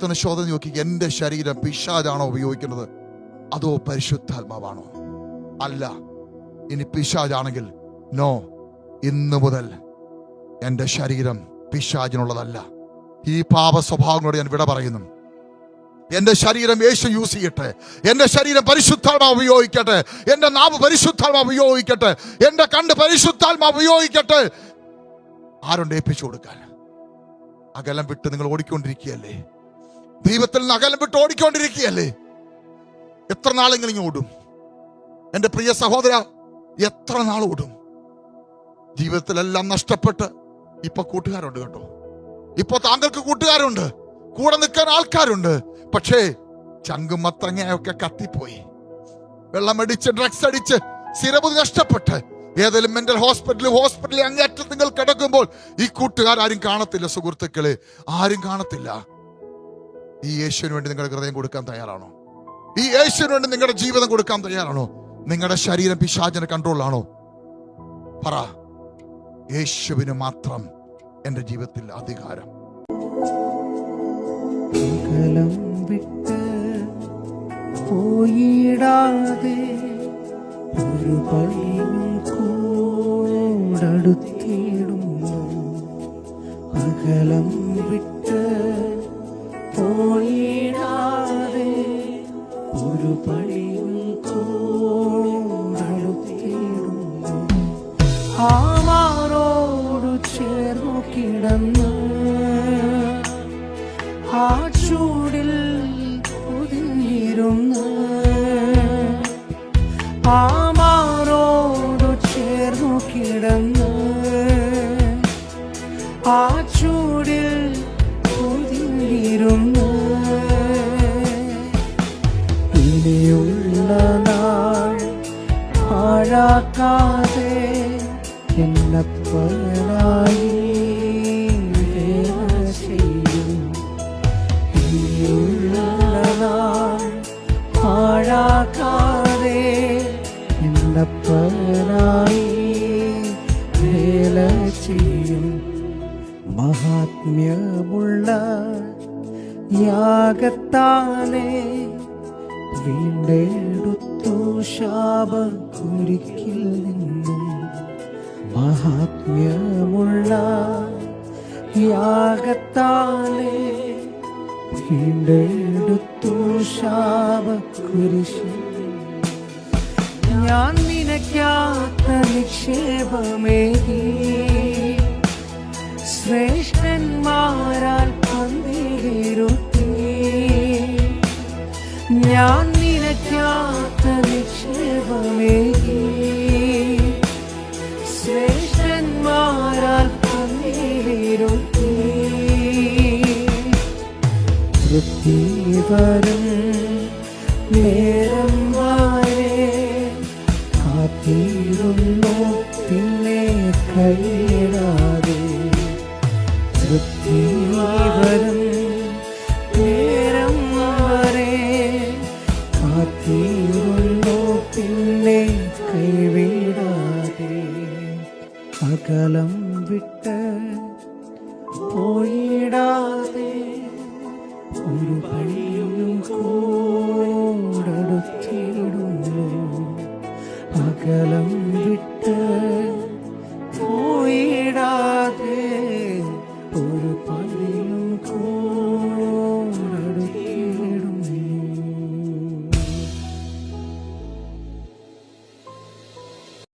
തന്നെ ശോധന നോക്കി. എൻ്റെ ശരീരം പിശാചാണോ ഉപയോഗിക്കുന്നത് അതോ പരിശുദ്ധാത്മാവാണോ? അല്ല. ഇനി പിശാചാണെങ്കിൽ നോ, ഇന്നു മുതൽ എൻ്റെ ശരീരം പിശാചിനുള്ളതല്ല. ഈ പാപ സ്വഭാവങ്ങളോട് ഞാൻ വിട പറയുന്നു. എൻ്റെ ശരീരം യേശു യൂസ് ചെയ്യട്ടെ. എൻ്റെ ശരീരം പരിശുദ്ധാത്മാവ് ഉപയോഗിക്കട്ടെ. എൻ്റെ നാവ് പരിശുദ്ധാത്മാവ് ഉപയോഗിക്കട്ടെ. എൻ്റെ കണ്ണ് പരിശുദ്ധാത്മാവ് ഉപയോഗിക്കട്ടെ. ആരുണ്ട് ഏൽപ്പിച്ചു കൊടുക്കാൻ? അകലം വിട്ട് നിങ്ങൾ ഓടിക്കൊണ്ടിരിക്കുകയല്ലേ? ദൈവത്തിൽ നിന്ന് അകലം വിട്ട് ഓടിക്കൊണ്ടിരിക്കുകയല്ലേ? എത്ര നാളെങ്കിലും ഓടും? എൻ്റെ പ്രിയ സഹോദര, എത്ര നാൾ ഓടും? ജീവിതത്തിലെല്ലാം നഷ്ടപ്പെട്ട് ഇപ്പൊ കൂട്ടുകാരുണ്ട് കേട്ടോ. ഇപ്പൊ താങ്കൾക്ക് കൂട്ടുകാരുണ്ട്, കൂടെ നിൽക്കാൻ ആൾക്കാരുണ്ട്. പക്ഷേ ചങ്കും മത്തങ്ങയൊക്കെ കത്തിപ്പോയി. വെള്ളമടിച്ച് ഡ്രഗ്സ് അടിച്ച് സ്ഥിരബുദ്ധി നഷ്ടപ്പെട്ട് ഏതെങ്കിലും മെന്റൽ ഹോസ്പിറ്റലിൽ അങ്ങേറ്റത്ത് നിങ്ങൾ കിടക്കുമ്പോൾ ഈ കൂട്ടുകാരും കാണത്തില്ല. സുഹൃത്തുക്കളെ, ആരും കാണത്തില്ല. ഈ യേശുവിന് വേണ്ടി നിങ്ങളുടെ ഹൃദയം കൊടുക്കാൻ തയ്യാറാണോ? ഈ യേശുവിന് വേണ്ടി നിങ്ങളുടെ ജീവിതം കൊടുക്കാൻ തയ്യാറാണോ? നിങ്ങളുടെ ശരീരം പിശാചിന്റെ കൺട്രോളിലാണോ? പറ. യേശുവിന് മാത്രം എൻ്റെ ജീവിതത്തിൽ അധികാരം. അകലം വിട്ട് പോയിടാതെ ഒരു പടിയും കൂടടുത്തിടുന്നു. അകലം വിട്ട് പോയിടാതെ ഒരു പടിയും കൂടടുത്തിടുന്നു. ആമാറോടു ചേർന്നു കിടന്ന് ആ ചൂടിൽ പൊതിഞ്ഞിരുന്ന് ആമാറോടു ചേർന്നു കിടന്ന് ആ ചൂടിൽ പൊതിഞ്ഞിരുന്ന് ഇനിയുള്ള നാൾ പാഴാക്കാതെ എന്നപ്പനായി പാഴാക്കാതെ എന്നപ്പനായി വേല ചെയ്യും. മഹാത്മ്യമുള്ള യാഗത്താലെ വീണ്ടെടുത്തു ശാപക്കുരുക്കിൽ നിന്നും. മഹാത്മ്യമുള്ള യാഗത്താലെ വീണ്ടെടുത്തു ശാപക്കുരിശിൽ. ഞാൻ നിനക്കാത്ത നിക്ഷേപമേകി ശ്രേഷ്ഠന്മാരാൽ പന്തിരുത്തി. ഞാൻ നിനക്കാത്ത നിക്ഷേപമേകി ശ്രേഷ്ഠന്മാരാൽ പന്തിരുത്തി. തൃപ്തിവരും നേരം വരെ കാത്തിരുന്നു, പിന്നെ കൈയിടാതെ. തൃപ്തിവരും നേരം വരെ കാത്തിരുന്നു, പിന്നെ കൈവിടാതെ. അകലം വിട്ട് പോയിടാതെ ഒരു പടി